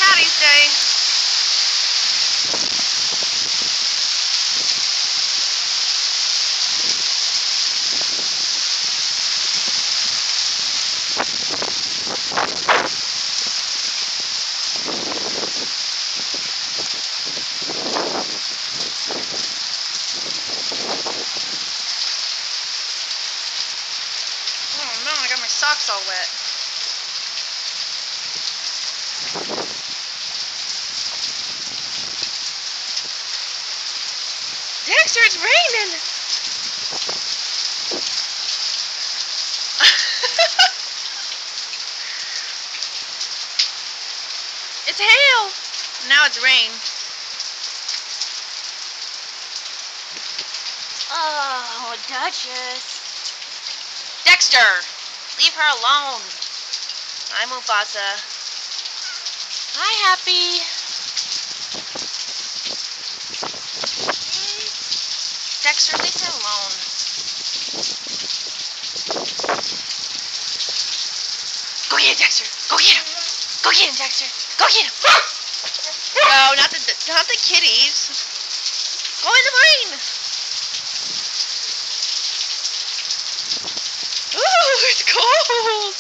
Patty's Day. Oh no, I got my socks all wet. Dexter, it's raining! It's hail! Now it's rain. Oh, Duchess. Dexter! Leave her alone. Hi, Mufasa. Hi, Happy. Dexter, leave her alone. Go get him, Dexter. Go get him. Go get him, Dexter. Go get him. No, not the kitties. Go in the rain. Ooh, it's cold.